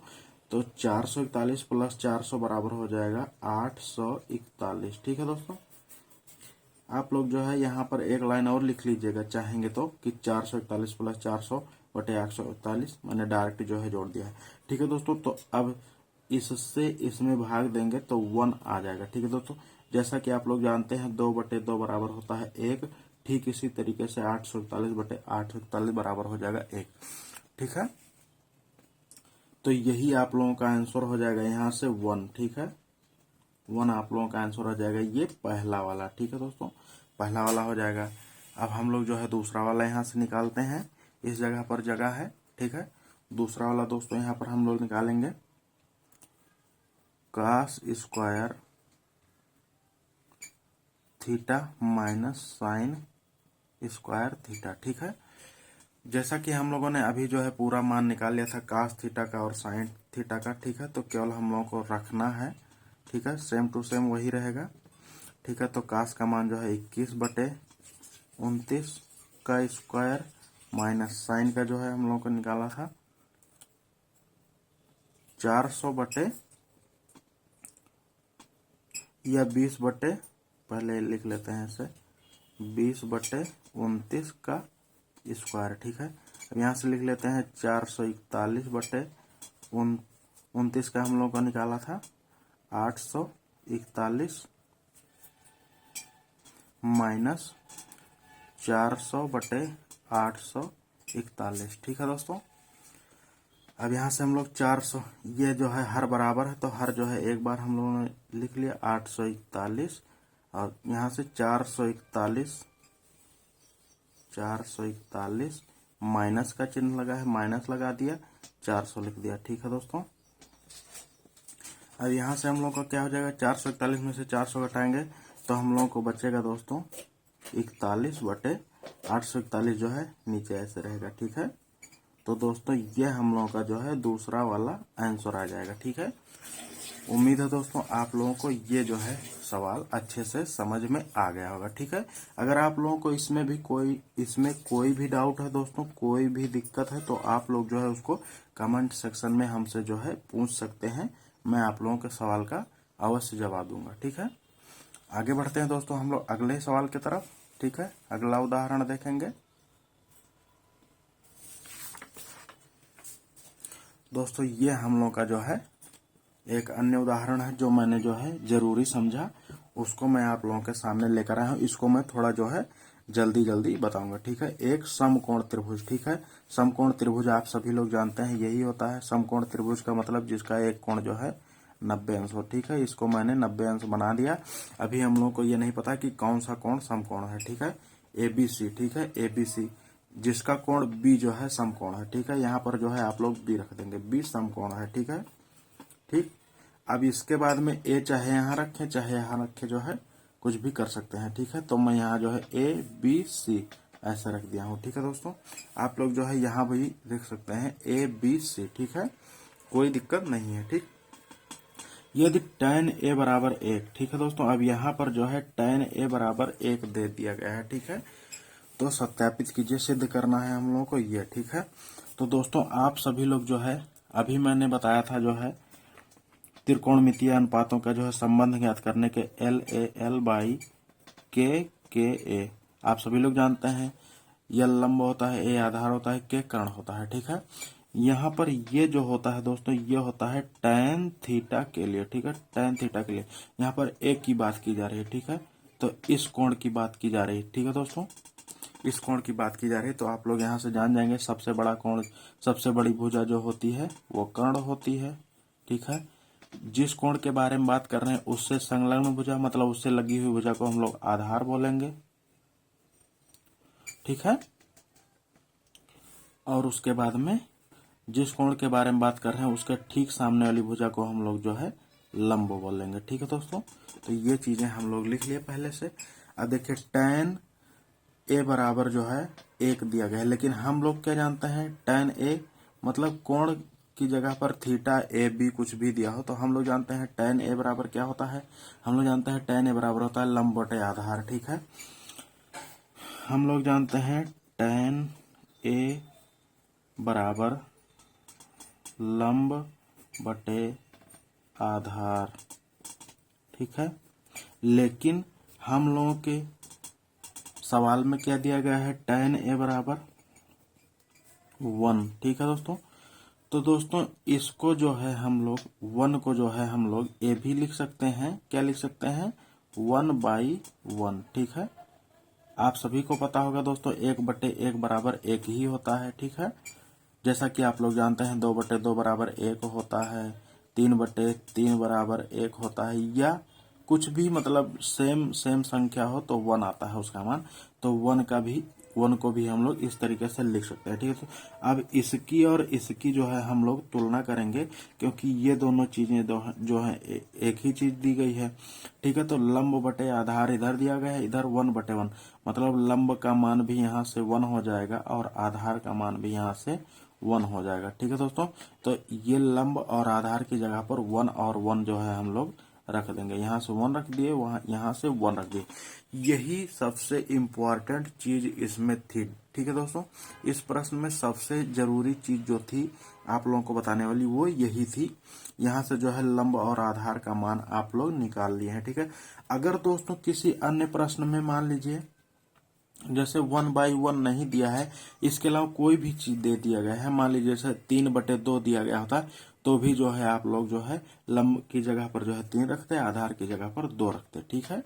तो 441 प्लस 400 बराबर हो जाएगा 841, ठीक है दोस्तों। आप लोग जो है यहाँ पर एक लाइन और लिख लीजिएगा चाहेंगे तो कि 441 प्लस 400 बटे 841, मैंने डायरेक्ट जो है जोड़ दिया है, ठीक है दोस्तों। तो अब इससे इसमें भाग देंगे तो 1 आ जाएगा, ठीक है दोस्तों। जैसा कि आप लोग जानते हैं 2 बटे 2 बराबर होता है 1, ठीक इसी तरीके से 841 बटे 841 बराबर हो जाएगा 1, ठीक है। तो यही आप लोगों का आंसर हो जाएगा यहाँ से 1, ठीक है, 1 आप लोगों का आंसर हो जाएगा ये पहला वाला, ठीक है दोस्तों, पहला वाला हो जाएगा। अब हम लोग जो है दूसरा वाला यहाँ से निकालते हैं, इस जगह पर जगह है, ठीक है। दूसरा वाला दोस्तों यहाँ पर हम लोग निकालेंगे cos square theta minus sine square theta. ठीक है, जैसा कि हम लोगों ने अभी जो है पूरा मान निकाल लिया था कास थीटा का और साइन थीटा का। ठीक है, तो केवल हम लोगों को रखना है। ठीक है, सेम टू सेम वही रहेगा। ठीक है, तो कास का मान जो है 21/29 का स्क्वायर माइनस साइन का जो है हम लोगों को निकाला था 400 बटे या 20 बटे, पहले लिख लेते हैं इसे, 20/29 का स्क्वायर। ठीक है, अब यहाँ से लिख लेते हैं 441/29 का हम लोगों को निकाला था 841 माइनस 400/841। ठीक है दोस्तों, अब यहाँ से हम लोग 400, ये जो है हर बराबर है तो हर जो है एक बार हम लोगों ने लिख लिया 841, और यहाँ से 441 माइनस का चिन्ह लगा है, माइनस लगा दिया, 400 लिख दिया। ठीक है दोस्तों, अब यहाँ से हम लोग का क्या हो जाएगा, 441 में से 400 घटाएंगे तो हम लोगों को बचेगा दोस्तों 41/841 जो है नीचे ऐसे रहेगा। ठीक है, तो दोस्तों ये हम लोगों का जो है दूसरा वाला आंसर आ जाएगा। ठीक है, उम्मीद है दोस्तों आप लोगों को ये जो है सवाल अच्छे से समझ में आ गया होगा। ठीक है, अगर आप लोगों को इसमें कोई भी डाउट है दोस्तों, कोई भी दिक्कत है, तो आप लोग जो है उसको कमेंट सेक्शन में हमसे जो है पूछ सकते हैं। मैं आप लोगों के सवाल का अवश्य जवाब दूंगा। ठीक है, आगे बढ़ते हैं दोस्तों हम लोग अगले सवाल की तरफ। ठीक है, अगला उदाहरण देखेंगे दोस्तों। ये हम लोग का जो है एक अन्य उदाहरण है जो मैंने जो है जरूरी समझा, उसको मैं आप लोगों के सामने लेकर आया हूँ। इसको मैं थोड़ा जो है जल्दी बताऊंगा। ठीक है, एक समकोण त्रिभुज। ठीक है, समकोण त्रिभुज आप सभी लोग जानते हैं यही होता है। समकोण त्रिभुज का मतलब जिसका एक कोण जो है 90 अंश हो। ठीक है, इसको मैंने 90 अंश बना दिया। अभी हम लोग को ये नहीं पता कि कौन सा कोण समकोण है। ठीक है, ABC। ठीक है, ABC जिसका कोण B जो है समकोण है। ठीक है, यहाँ पर जो है आप लोग B रख देंगे, B समकोण है। ठीक है, ठीक, अब इसके बाद में A चाहे यहाँ रखें चाहे यहाँ रखें, जो है कुछ भी कर सकते हैं। ठीक है, तो मैं यहाँ जो है ABC ऐसा रख दिया हूँ। ठीक है दोस्तों, आप लोग जो है यहाँ भी लिख सकते हैं ABC। ठीक है, कोई दिक्कत नहीं है। ठीक, यदि tan A बराबर 1। ठीक है दोस्तों, अब यहाँ पर जो है tan A बराबर 1 दे दिया गया है। ठीक है, तो सत्यापित कीजिए, सिद्ध करना है हम लोगों को ये। ठीक है, तो दोस्तों आप सभी लोग जो है अभी मैंने बताया था जो है त्रिकोणमितीय अनुपातों का जो है संबंध ज्ञात करने के LAL/KKA। आप सभी लोग जानते हैं L लंब होता है, A आधार होता है, K कर्ण होता है। ठीक है, यहाँ पर ये जो होता है दोस्तों ये होता है tan थीटा के लिए। ठीक है, tan थीटा के लिए यहाँ पर A की बात की जा रही है। ठीक है, तो इस कोण की बात की जा रही है। ठीक है दोस्तों, इस कोण की बात की जा रही है, तो आप लोग यहाँ से जान जाएंगे सबसे बड़ा कोण, सबसे बड़ी भुजा जो होती है वो कर्ण होती है। ठीक है, जिस कोण के बारे में बात कर रहे हैं उससे संलग्न भुजा मतलब उससे लगी हुई भुजा को हम लोग आधार बोलेंगे। ठीक है, और उसके बाद में जिस कोण के बारे में बात कर रहे हैं उसके ठीक सामने वाली भुजा को हम लोग जो है लंब बोलेंगे। ठीक है दोस्तों, तो ये चीजें हम लोग लिख लिए पहले से। अब देखिए tan A बराबर जो है 1 दिया गया है, लेकिन हम लोग क्या जानते हैं tan A मतलब कोण की जगह पर थीटा AB कुछ भी दिया हो तो हम लोग जानते हैं tan A बराबर क्या होता है, हम लोग जानते हैं tan A बराबर होता है लंब बटे आधार। ठीक है, हम लोग जानते हैं tan A बराबर लंब बटे आधार। ठीक है, लेकिन हम लोगों के सवाल में क्या दिया गया है tan A बराबर 1। ठीक है दोस्तों, तो दोस्तों इसको जो है हम लोग 1 को जो है हम लोग A भी लिख सकते हैं, क्या लिख सकते हैं 1/1। ठीक है, आप सभी को पता होगा दोस्तों 1/1 बराबर 1 ही होता है। ठीक है, जैसा कि आप लोग जानते हैं 2/2 बराबर 1 होता है, 3/3 बराबर 1 होता है, या कुछ भी मतलब सेम संख्या हो तो 1 आता है उसका मान, तो 1 का भी 1 को भी हम लोग इस तरीके से लिख सकते हैं, ठीक है। अब इसकी और इसकी जो है हम लोग तुलना करेंगे, क्योंकि ये दोनों चीजें जो है एक ही चीज दी गई है, ठीक है। तो लंब बटे आधार इधर दिया गया है, इधर 1/1, मतलब लंब का मान भी यहाँ से 1 हो जाएगा और आधार का मान भी यहाँ से 1 हो जाएगा, ठीक है दोस्तों। तो ये लंब और आधार की जगह पर 1 और 1 जो है हम लोग रख देंगे, यहाँ से 1 रख दिए, वहां यहाँ से 1 रख दिए। यही सबसे इम्पोर्टेंट चीज इसमें थी, ठीक है दोस्तों। इस प्रश्न में सबसे जरूरी चीज जो थी आप लोगों को बताने वाली, वो यही थी। यहाँ से जो है लंब और आधार का मान आप लोग निकाल लिए हैं, ठीक है। अगर दोस्तों किसी अन्य प्रश्न में मान लीजिए जैसे 1/1 नहीं दिया है, इसके अलावा कोई भी चीज दे दिया गया है, मान लीजिए जैसे 3/2 दिया गया होता है, तो भी जो है आप लोग जो है लंब की जगह पर जो है 3 रखते हैं, आधार की जगह पर 2 रखते हैं, ठीक है।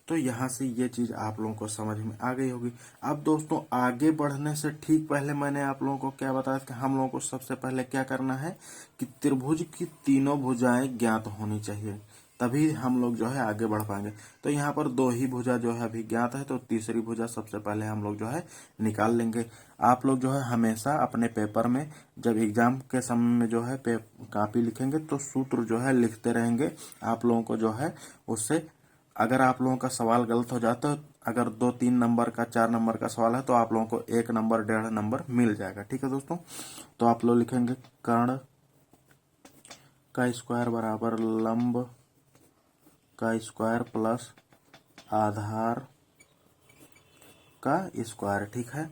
तो यहाँ से ये चीज आप लोगों को समझ में आ गई होगी। अब दोस्तों आगे बढ़ने से ठीक पहले मैंने आप लोगों को क्या बताया कि हम लोगों को सबसे पहले क्या करना है कि त्रिभुज की तीनों भुजाएं ज्ञात होनी चाहिए, तभी हम लोग जो है आगे बढ़ पाएंगे। तो यहाँ पर 2 ही भुजा जो है अभी ज्ञात है, तो तीसरी भुजा सबसे पहले हम लोग जो है निकाल लेंगे। आप लोग जो है हमेशा अपने पेपर में जब एग्जाम के समय में जो है कॉपी लिखेंगे तो सूत्र जो है लिखते रहेंगे। आप लोगों को जो है उससे अगर आप लोगों का सवाल गलत हो जाता है, अगर 2-3 नंबर का 4 नंबर का सवाल है, तो आप लोगों को 1 नंबर 1.5 नंबर मिल जाएगा, ठीक है दोस्तों। तो आप लोग लिखेंगे कर्ण का स्क्वायर बराबर लंब का स्क्वायर प्लस आधार का स्क्वायर, ठीक है।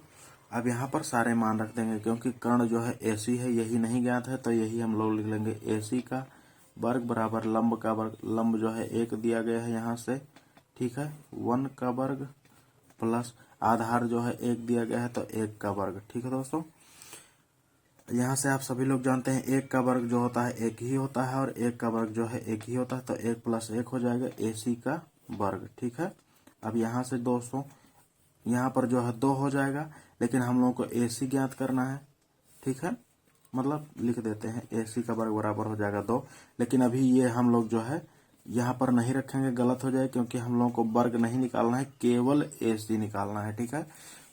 अब यहाँ पर सारे मान रख देंगे, क्योंकि कर्ण जो है AC है, यही नहीं ज्ञात है, तो यही हम लोग लिख लेंगे AC का वर्ग बराबर लंब का वर्ग, लंब जो है 1 दिया गया है यहाँ से, ठीक है, 1 का वर्ग प्लस आधार जो है 1 दिया गया है, तो 1 का वर्ग, ठीक है दोस्तों। यहाँ से आप सभी लोग जानते हैं 1 का वर्ग जो होता है 1 ही होता है, और 1 का वर्ग जो है 1 ही होता है, तो 1 + 1 हो जाएगा AC का वर्ग, ठीक है। अब यहाँ से दोस्तों यहाँ पर जो है 2 हो जाएगा, लेकिन हम लोगों को AC ज्ञात करना है, ठीक है। मतलब लिख देते हैं AC का वर्ग बराबर हो जाएगा 2, लेकिन अभी ये हम लोग जो है यहाँ पर नहीं रखेंगे, गलत हो जाए, क्योंकि हम लोगों को वर्ग नहीं निकालना है, केवल AC निकालना है, ठीक है।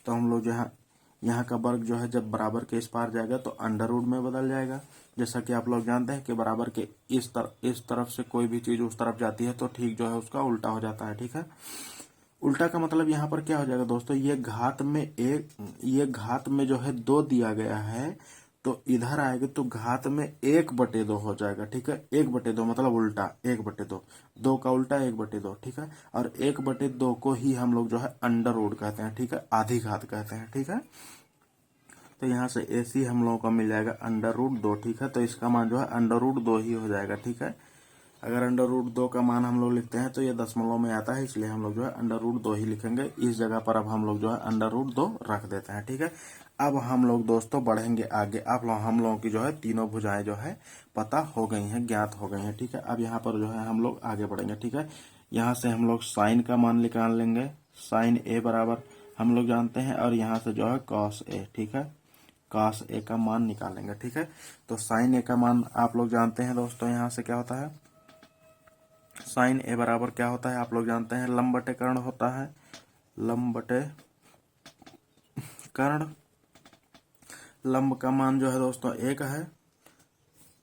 तो हम लोग जो है यहाँ का वर्ग जो है जब बराबर के इस पार जाएगा तो अंडर रूट में बदल जाएगा। जैसा कि आप लोग जानते हैं कि बराबर के इस तरफ से कोई भी चीज उस तरफ जाती है तो ठीक जो है उसका उल्टा हो जाता है, ठीक है। उल्टा का मतलब यहाँ पर क्या हो जाएगा दोस्तों, ये घात में जो है 2 दिया गया है, तो इधर आएगा तो घात में 1/2 हो जाएगा, ठीक है। 1/2 मतलब उल्टा 1/2, 2 का उल्टा 1/2, ठीक है। और 1/2 को ही हम लोग जो है अंडर रूट कहते हैं, ठीक है, आधी घात कहते हैं, ठीक है। तो यहाँ से AC हम लोगों को मिल जाएगा √2, ठीक है। तो इसका मान जो है √2 ही हो जाएगा, ठीक है। अगर √2 का मान हम लोग लिखते हैं तो ये दशमलव में आता है, इसलिए हम लोग जो है √2 ही लिखेंगे। इस जगह पर अब हम लोग जो है √2 रख देते हैं, ठीक है। अब हम लोग दोस्तों बढ़ेंगे आगे। हम लोगों की जो है तीनों भुजाएं जो है पता हो गई हैं, ज्ञात हो गई हैं, ठीक है। अब यहाँ पर जो है हम लोग आगे बढ़ेंगे, ठीक है। यहाँ से हम लोग साइन का मान निकाल लेंगे, sin A बराबर हम लोग जानते हैं, और यहाँ से जो है cos A, ठीक है, cos A का मान निकालेंगे, ठीक है। तो sin A का मान आप लोग जानते हैं दोस्तों, यहाँ से क्या होता है, sin A बराबर क्या होता है आप लोग जानते हैं, लंब बटे कर्ण होता है, लंब बटे कर्ण। लंब का मान जो है दोस्तों 1 है,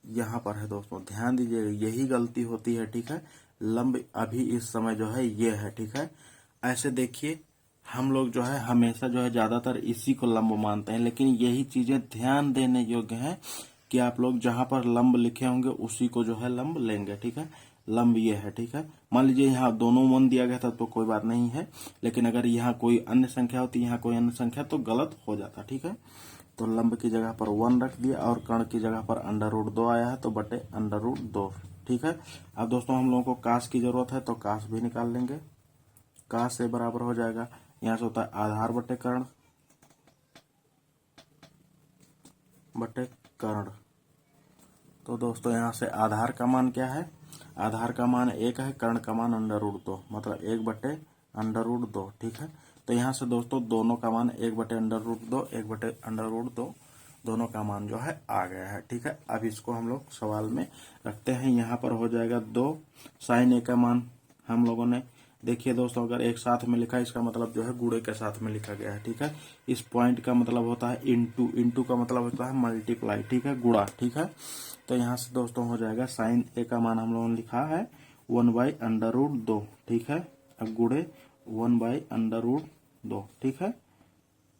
यहाँ पर है दोस्तों, ध्यान दीजिएगा यही गलती होती है, ठीक है। लंब अभी इस समय जो है ये है, ठीक है। ऐसे देखिए हम लोग जो है हमेशा जो है ज्यादातर इसी को लंब मानते हैं, लेकिन यही चीजें ध्यान देने योग्य हैं कि आप लोग जहां पर लंब लिखे होंगे उसी को जो है लंब लेंगे, ठीक है। लंब ये है, ठीक है। मान लीजिए यहाँ दोनों 1 दिया गया था तो कोई बात नहीं है, लेकिन अगर यहाँ कोई अन्य संख्या होती, यहाँ कोई अन्य संख्या, तो गलत हो जाता, ठीक है। तो लंब की जगह पर 1 रख दिया, और कर्ण की जगह पर √2 आया है, तो बटे √2, ठीक है। अब दोस्तों हम लोगों को कास की जरूरत है, तो कास भी निकाल लेंगे। कास से बराबर हो जाएगा, यहाँ से होता है आधार बटे कर्ण बटे कर्ण। तो दोस्तों यहाँ से आधार का मान क्या है, आधार का मान 1 है, कर्ण का मान √2, मतलब 1/√2, ठीक है। तो यहाँ से दोस्तों दोनों का मान 1/√2, 1/√2 दोनों का मान जो है आ गया है, ठीक है। अब इसको हम लोग सवाल में रखते हैं, यहाँ पर हो जाएगा 2, sin A का मान हम लोगों ने देखिए दोस्तों, अगर एक साथ में लिखा है इसका मतलब जो है गुणे के साथ में लिखा गया है, ठीक है। इस पॉइंट का मतलब होता है इनटू, इनटू का मतलब होता है मल्टीप्लाई, ठीक है, गुणा, ठीक है। तो यहाँ से दोस्तों हो जाएगा साइन ए का मान हम लोगों ने लिखा है 1/√2, ठीक है। अब गुणे 1/√2, ठीक है।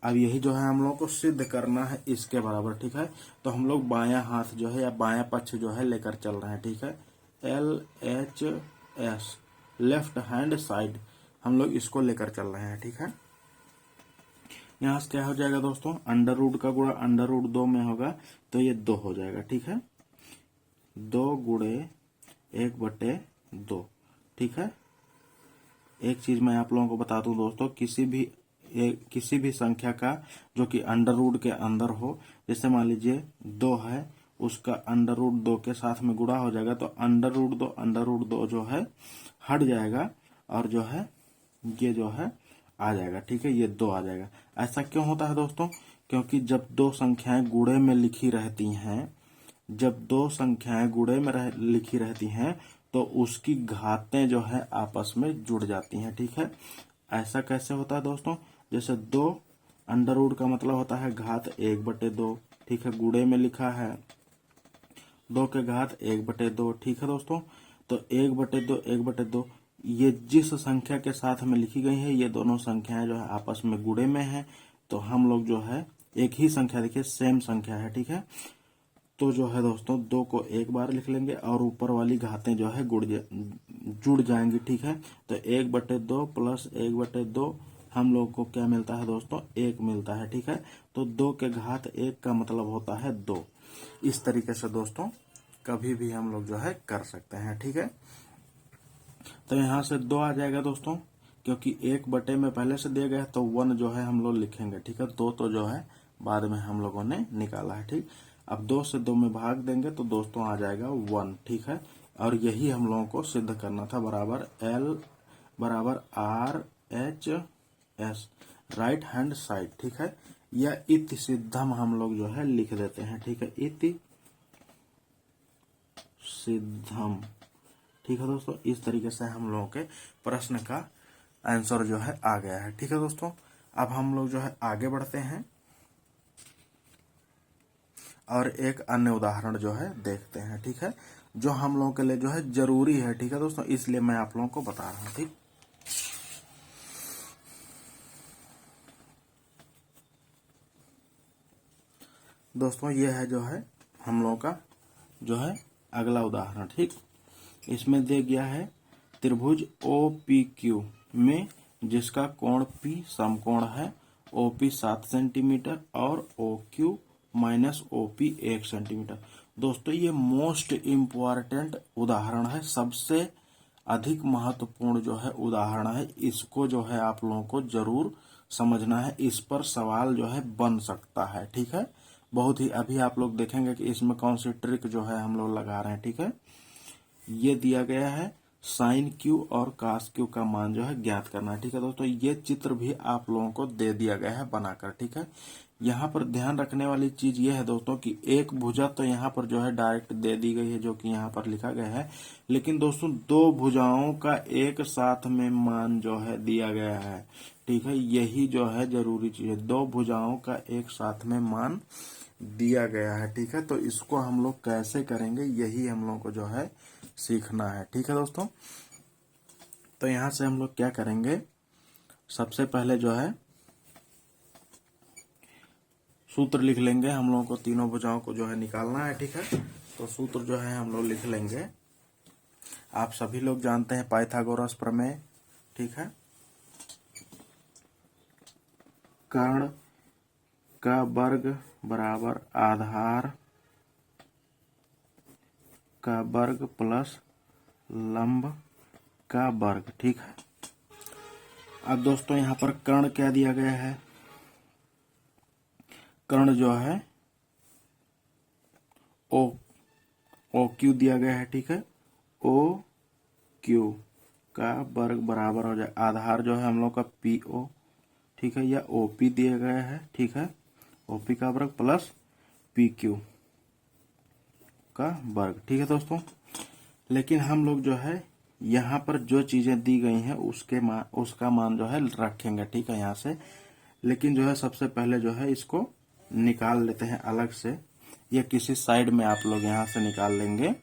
अब यही जो है हम लोग को सिद्ध करना है इसके बराबर, ठीक है। तो हम लोग बायां हाथ जो है या बायां पक्ष जो है लेकर चल रहे हैं, ठीक है। LHS, लेफ्ट हैंड साइड, हम लोग इसको लेकर चल रहे हैं, ठीक है। यहाँ से क्या हो जाएगा दोस्तों, अंडर रूट का गुणा अंडर रूट 2 में होगा तो ये 2 हो जाएगा, ठीक है। 2 गुणे 1/2, ठीक है। एक चीज मैं आप लोगों को बता दूं दोस्तों, किसी भी संख्या का जो कि अंडर रूट के अंदर हो, जैसे मान लीजिए 2 है, उसका अंडर रूट 2 के साथ में गुणा हो जाएगा तो अंडर रूट 2 जो है हट जाएगा और जो है ये जो है आ जाएगा, ठीक है, ये 2 आ जाएगा। ऐसा क्यों होता है दोस्तों, क्योंकि जब दो संख्याएं गुणे में लिखी रहती हैं, जब दो संख्याएं गुणे में लिखी रहती हैं तो उसकी घातें जो है आपस में जुड़ जाती हैं, ठीक है। ऐसा कैसे होता है दोस्तों, जैसे 2 अंडर रूट का मतलब होता है घात 1/2, ठीक है, गुणे में लिखा है 2 के घात 1/2, ठीक है दोस्तों। तो 1/2 ये जिस संख्या के साथ में लिखी गई है, ये दोनों संख्याएं जो है आपस में गुणे में है, तो हम लोग जो है एक ही संख्या, देखिए सेम संख्या है, ठीक है। तो जो है दोस्तों 2 को एक बार लिख लेंगे और ऊपर वाली घातें जो है जुड़ जाएंगी, ठीक है। तो 1/2 प्लस 1/2 हम लोग को क्या मिलता है दोस्तों, 1 मिलता है, ठीक है। तो 2 के घात 1 का मतलब होता है 2। इस तरीके से दोस्तों कभी भी हम लोग जो है कर सकते हैं, ठीक है। तो यहाँ से 2 आ जाएगा दोस्तों, क्योंकि 1/2 में पहले से दिया गया है तो 1 जो है हम लोग लिखेंगे, ठीक है। 2 तो जो है बाद में हम लोगों ने निकाला है, ठीक। अब 2 से 2 में भाग देंगे तो दोस्तों आ जाएगा 1, ठीक है। और यही हम लोगों को सिद्ध करना था, बराबर L बराबर RHS, राइट हैंड साइड, ठीक है। या इति सिद्धम हम लोग जो है लिख देते हैं, ठीक है, इति सिद्धम, ठीक है दोस्तों। इस तरीके से हम लोगों के प्रश्न का आंसर जो है आ गया है, ठीक है दोस्तों। अब हम लोग जो है आगे बढ़ते हैं और एक अन्य उदाहरण जो है देखते हैं, ठीक है, जो हम लोगों के लिए जो है जरूरी है, ठीक है दोस्तों, इसलिए मैं आप लोगों को बता रहा हूं, ठीक। दोस्तों ये है जो है हम लोगों का जो है अगला उदाहरण, ठीक। इसमें दे गया है त्रिभुज OPQ में जिसका कोण P समकोण है, OP 7 सेंटीमीटर और OQ माइनस OP 1 सेंटीमीटर। दोस्तों ये मोस्ट इम्पॉर्टेंट उदाहरण है, सबसे अधिक महत्वपूर्ण जो है उदाहरण है। इसको जो है आप लोगों को जरूर समझना है, इस पर सवाल जो है बन सकता है, ठीक है। बहुत ही अभी आप लोग देखेंगे कि इसमें कौन सी ट्रिक जो है हम लोग लगा रहे हैं, ठीक है। ये दिया गया है साइन क्यू और कास क्यू का मान जो है ज्ञात करना है, ठीक है दोस्तों। ये चित्र भी आप लोगों को दे दिया गया है बनाकर, ठीक है। यहाँ पर ध्यान रखने वाली चीज ये है दोस्तों कि एक भुजा तो यहाँ पर जो है डायरेक्ट दे दी गई है, जो कि यहाँ पर लिखा गया है, लेकिन दोस्तों दो भुजाओं का एक साथ में मान जो है दिया गया है, ठीक है। यही जो है जरूरी चीज है, दो भुजाओं का एक साथ में मान दिया गया है, ठीक है। तो इसको हम लोग कैसे करेंगे, यही हम लोग को जो है सीखना है, ठीक है दोस्तों। तो यहां से हम लोग क्या करेंगे, सबसे पहले जो है सूत्र लिख लेंगे। हम लोगों को तीनों भुजाओं को जो है निकालना है, ठीक है। तो सूत्र जो है हम लोग लिख लेंगे, आप सभी लोग जानते हैं पाइथागोरस प्रमेय, ठीक है। कर्ण का वर्ग बराबर आधार का वर्ग प्लस लंब का वर्ग, ठीक है। अब दोस्तों यहाँ पर कर्ण क्या दिया गया है, कर्ण जो है ओ क्यू दिया गया है, ठीक है। ओ क्यू का वर्ग बराबर हो जाए आधार जो है हम लोग का PO, ठीक है, या OP दिया गया है, ठीक है। OP का वर्ग प्लस PQ का वर्ग, ठीक है दोस्तों। लेकिन हम लोग जो है यहाँ पर जो चीजें दी गई हैं उसका मान जो है रखेंगे, ठीक है, यहाँ से। लेकिन जो है सबसे पहले जो है इसको निकाल लेते हैं अलग से, या किसी साइड में आप लोग यहाँ से निकाल लेंगे।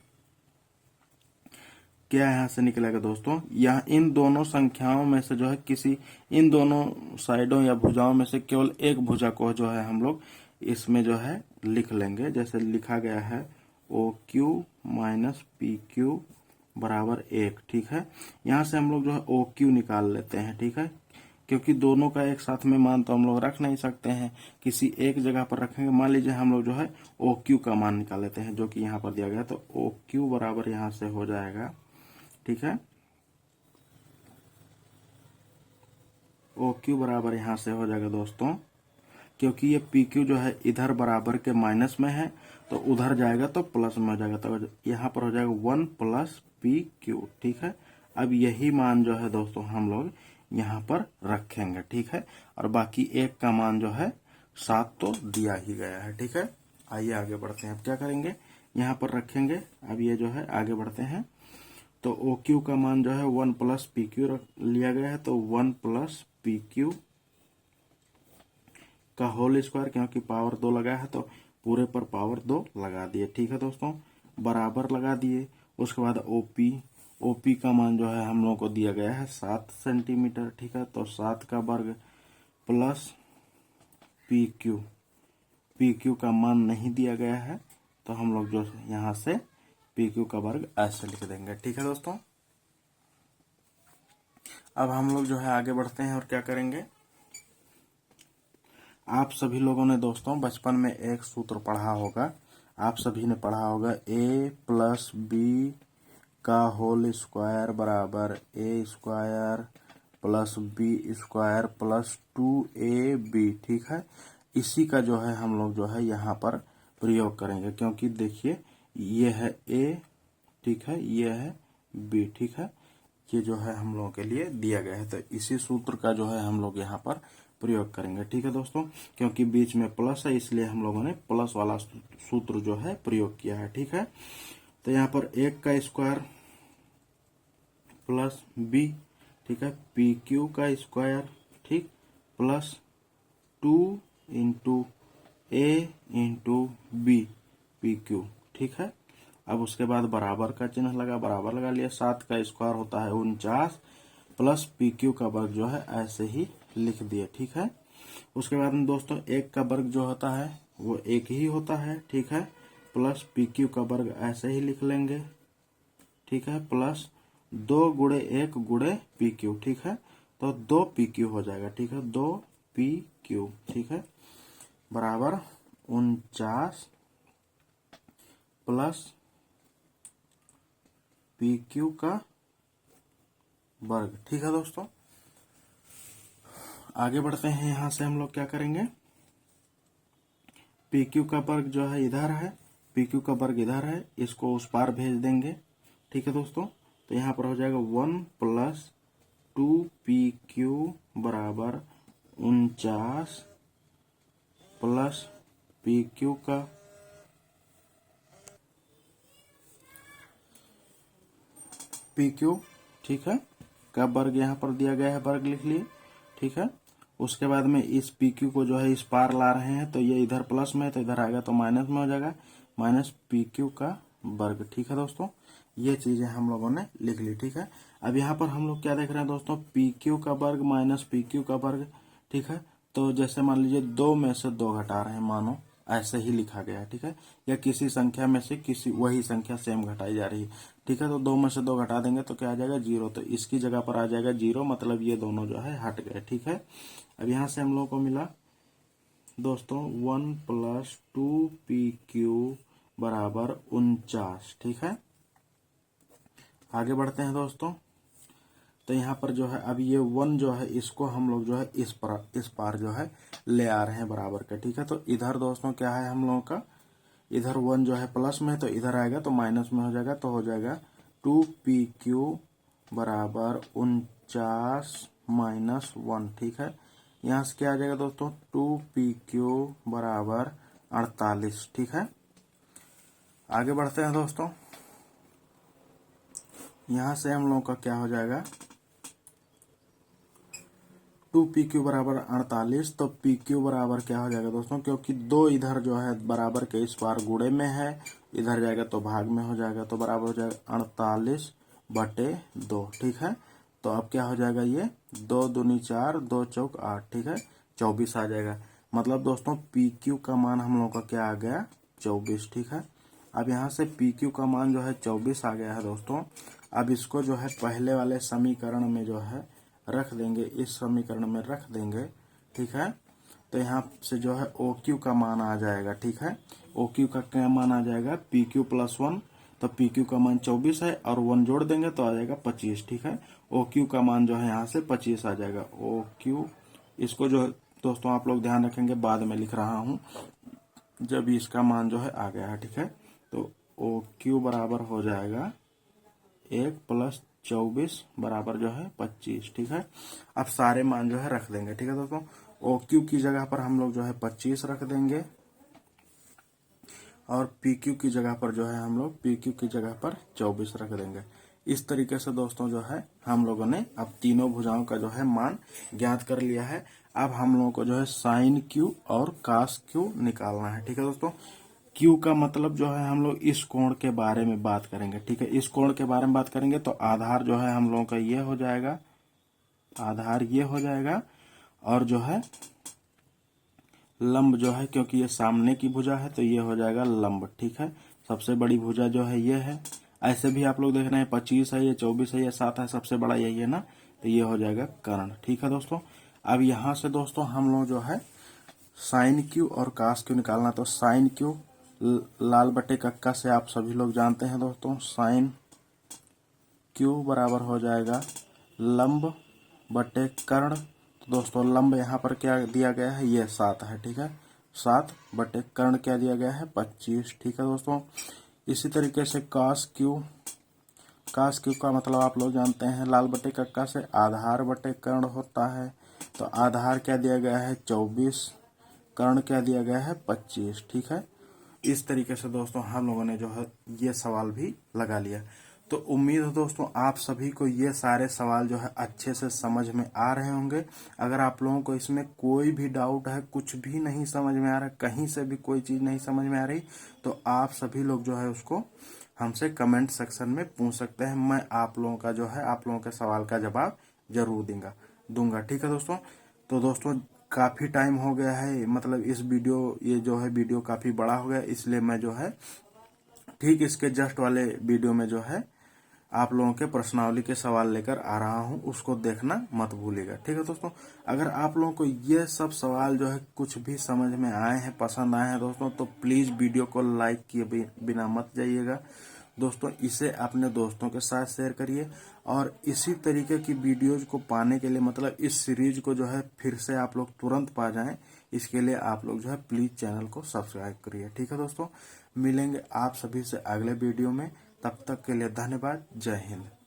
क्या यहाँ से निकलेगा दोस्तों, यहाँ इन दोनों संख्याओं में से जो है किसी इन दोनों साइडों या भुजाओं में से केवल एक भुजा को जो है हम लोग इसमें जो है लिख लेंगे। जैसे लिखा गया है O Q minus P Q बराबर 1, ठीक है। यहाँ से हम लोग जो है ओ क्यू निकाल लेते हैं, ठीक है, क्योंकि दोनों का एक साथ में मान तो हम लोग रख नहीं सकते हैं, किसी एक जगह पर रखेंगे। मान लीजिए हम लोग जो है ओ क्यू का मान निकाल लेते हैं, जो कि यहाँ पर दिया गया, तो ओ क्यू बराबर यहाँ से हो जाएगा, ठीक है, ओ क्यू बराबर यहाँ से हो जाएगा दोस्तों, क्योंकि ये पी क्यू जो है इधर बराबर के माइनस में है, तो उधर जाएगा तो प्लस में हो जाएगा, तो यहाँ पर हो जाएगा 1 प्लस पी क्यू, ठीक है। अब यही मान जो है दोस्तों हम लोग यहाँ पर रखेंगे, ठीक है, और बाकी एक का मान जो है 7 तो दिया ही गया है, ठीक है। आइए आगे बढ़ते हैं। अब क्या करेंगे, यहाँ पर रखेंगे। अब ये जो है आगे बढ़ते हैं, तो ओ क्यू का मान जो है 1 प्लस पी क्यू लिया गया है, तो 1 प्लस पी क्यू का होल स्क्वायर, क्योंकि पावर 2 लगा है तो पूरे पर पावर 2 लगा दिए, ठीक है दोस्तों, बराबर लगा दिए। उसके बाद ओपी का मान जो है हम लोगों को दिया गया है 7 सेंटीमीटर, ठीक है, तो 7 का वर्ग प्लस पी क्यू का मान नहीं दिया गया है, तो हम लोग जो यहाँ से पी क्यू का वर्ग ऐसे लिख देंगे, ठीक है दोस्तों। अब हम लोग जो है आगे बढ़ते हैं और क्या करेंगे, आप सभी लोगों ने दोस्तों बचपन में एक सूत्र पढ़ा होगा, आप सभी ने पढ़ा होगा, ए प्लस बी का होल स्क्वायर बराबर a square plus b square plus 2ab, ठीक है। इसी का जो है हम लोग जो है यहाँ पर प्रयोग करेंगे, क्योंकि देखिए ये है ए, ठीक है, ये है बी, ठीक है, ये जो है हम लोगों के लिए दिया गया है, तो इसी सूत्र का जो है हम लोग यहाँ पर प्रयोग करेंगे, ठीक है दोस्तों। क्योंकि बीच में प्लस है, इसलिए हम लोगों ने प्लस वाला सूत्र जो है प्रयोग किया है, ठीक है। तो यहाँ पर 1 का स्क्वायर प्लस बी, ठीक है, पी क्यू का स्क्वायर, ठीक, प्लस 2 इंटू ए इंटू बी पी क्यू, ठीक है। अब उसके बाद बराबर का चिन्ह लगा, बराबर लगा लिया। 7 का स्क्वायर होता है 49 प्लस पी क्यू का वर्ग जो है ऐसे ही लिख दिए, ठीक है। उसके बाद में दोस्तों 1 का वर्ग जो होता है वो 1 ही होता है, ठीक है, प्लस पी क्यू का वर्ग ऐसे ही लिख लेंगे, ठीक है, प्लस 2 गुणे 1 गुणे पी क्यू, ठीक है, तो 2 पी क्यू हो जाएगा, ठीक है, 2 पी क्यू, ठीक है, बराबर 49 प्लस पी क्यू का वर्ग, ठीक है दोस्तों। आगे बढ़ते हैं, यहां से हम लोग क्या करेंगे, पी क्यू का वर्ग जो है इधर है, पी क्यू का वर्ग इधर है, इसको उस पार भेज देंगे, ठीक है दोस्तों। तो यहाँ पर हो जाएगा 1 प्लस 2 पी क्यू बराबर 49 प्लस पी क्यू का पी क्यू, ठीक है, का वर्ग यहाँ पर दिया गया है, वर्ग लिख लिए, ठीक है। उसके बाद में इस पी क्यू को जो है इस पार ला रहे हैं, तो ये इधर प्लस में है तो इधर आएगा तो माइनस में हो जाएगा, माइनस पी क्यू का वर्ग, ठीक है दोस्तों। ये चीजें हम लोगों ने लिख ली, ठीक है। अब यहाँ पर हम लोग क्या देख रहे हैं दोस्तों, पी क्यू का वर्ग माइनस पी क्यू का वर्ग, ठीक है। तो जैसे मान लीजिए 2 में से 2 घटा रहे हैं, मानो ऐसे ही लिखा गया है, ठीक है, या किसी संख्या में से किसी वही संख्या सेम घटाई जा रही है, ठीक है। तो 2 में से 2 घटा देंगे तो क्या आ जाएगा 0, तो इसकी जगह पर आ जाएगा 0, मतलब ये दोनों जो है हट गए, ठीक है। अब यहाँ से हम लोगों को मिला दोस्तों 1 प्लस 2 पी क्यू बराबर 49, ठीक है। आगे बढ़ते हैं दोस्तों, तो यहाँ पर जो है अब ये 1 जो है इसको हम लोग जो है इस पार जो है ले आ रहे हैं बराबर का, ठीक है। तो इधर दोस्तों क्या है हम लोगों का, इधर 1 जो है प्लस में है, तो इधर आएगा तो माइनस में हो जाएगा, तो हो जाएगा 2 पी क्यू बराबर 49 माइनस 1, ठीक है। यहाँ से क्या आ जाएगा दोस्तों, 2 पी क्यू बराबर 48, ठीक है। आगे बढ़ते हैं दोस्तों, यहां से हम लोगों का क्या हो जाएगा 2PQ बराबर 48। तो PQ बराबर क्या हो जाएगा दोस्तों, क्योंकि दो इधर जो है बराबर के इस बार गुणे में है, इधर जाएगा तो भाग में हो जाएगा, तो बराबर हो जाएगा 48/2। ठीक है, तो अब क्या हो जाएगा ये 2 दूनी 4, 2 चौक 8, ठीक है 24 आ जाएगा। मतलब दोस्तों PQ का मान हम लोग का क्या आ गया 24। ठीक है, अब यहाँ से PQ का मान जो है 24 आ गया है दोस्तों। अब इसको जो है पहले वाले समीकरण में जो है रख देंगे, इस समीकरण में रख देंगे। ठीक है, तो यहाँ से जो है OQ का मान आ जाएगा। ठीक है, OQ का क्या मान आ जाएगा PQ + 1, तो PQ का मान 24 है और 1 जोड़ देंगे तो आ जाएगा 25। ठीक है, OQ का मान जो है यहाँ से 25 आ जाएगा। OQ इसको जो है दोस्तों आप लोग ध्यान रखेंगे, बाद में लिख रहा हूँ जब इसका मान जो है आ गया है। ठीक है, तो OQ बराबर हो जाएगा 1 + 24 बराबर जो है 25। ठीक है, अब सारे मान जो है रख देंगे। ठीक है दोस्तों, OQ की जगह पर हम लोग जो है 25 रख देंगे और PQ की जगह पर जो है हम लोग PQ की जगह पर 24 रख देंगे। इस तरीके से दोस्तों जो है हम लोगों ने अब तीनों भुजाओं का जो है मान ज्ञात कर लिया है। अब हम लोगों को जो है sin Q और cos Q निकालना है। ठीक है दोस्तों, Q का मतलब जो है हम लोग इस कोण के बारे में बात करेंगे। ठीक है, इस कोण के बारे में बात करेंगे तो आधार जो है हम लोगों का ये हो जाएगा, आधार ये हो जाएगा और जो है लंब जो है, क्योंकि ये सामने की भुजा है तो ये हो जाएगा लंब। ठीक है, सबसे बड़ी भुजा जो है ये है। ऐसे भी आप लोग देख रहे हैं 25 है, ये 24 है, ये 7 है, सबसे बड़ा यही है ना, तो ये हो जाएगा कर्ण। ठीक है दोस्तों, अब यहां से दोस्तों हम लोग जो है sin Q और cos Q निकालना। तो sin Q लाल बटे कक्का से आप सभी लोग जानते हैं दोस्तों, sin Q बराबर हो जाएगा लंब बटे कर्ण। तो दोस्तों लंब यहाँ पर क्या दिया गया है, ये 7 है। ठीक है, 7 बटे कर्ण क्या दिया गया है 25। ठीक है दोस्तों, इसी तरीके से cos Q का मतलब आप लोग जानते हैं, लाल बटे कक्का से आधार बटे कर्ण होता है। तो आधार क्या दिया गया है 24, कर्ण क्या दिया गया है 25। ठीक है, इस तरीके से दोस्तों हम लोगों ने जो है ये सवाल भी लगा लिया। तो उम्मीद है दोस्तों आप सभी को ये सारे सवाल जो है अच्छे से समझ में आ रहे होंगे। अगर आप लोगों को इसमें कोई भी डाउट है, कुछ भी नहीं समझ में आ रहा, कहीं से भी कोई चीज नहीं समझ में आ रही, तो आप सभी लोग जो है उसको हमसे कमेंट सेक्शन में पूछ सकते हैं। मैं आप लोगों का जो है आप लोगों के सवाल का जवाब जरूर दूंगा। ठीक है दोस्तों, तो दोस्तों काफी टाइम हो गया है, मतलब इस ये जो है वीडियो काफी बड़ा हो गया, इसलिए मैं जो है ठीक इसके जस्ट वाले वीडियो में जो है आप लोगों के प्रश्नावली के सवाल लेकर आ रहा हूं, उसको देखना मत भूलिएगा। ठीक है दोस्तों, अगर आप लोगों को ये सब सवाल जो है कुछ भी समझ में आए हैं, पसंद आए हैं दोस्तों, तो प्लीज वीडियो को लाइक किए बिना मत जाइएगा दोस्तों। इसे अपने दोस्तों के साथ शेयर करिए और इसी तरीके की वीडियोज को पाने के लिए, मतलब इस सीरीज को जो है फिर से आप लोग तुरंत पा जाएं, इसके लिए आप लोग जो है प्लीज चैनल को सब्सक्राइब करिए। ठीक है दोस्तों, मिलेंगे आप सभी से अगले वीडियो में, तब तक के लिए धन्यवाद। जय हिंद।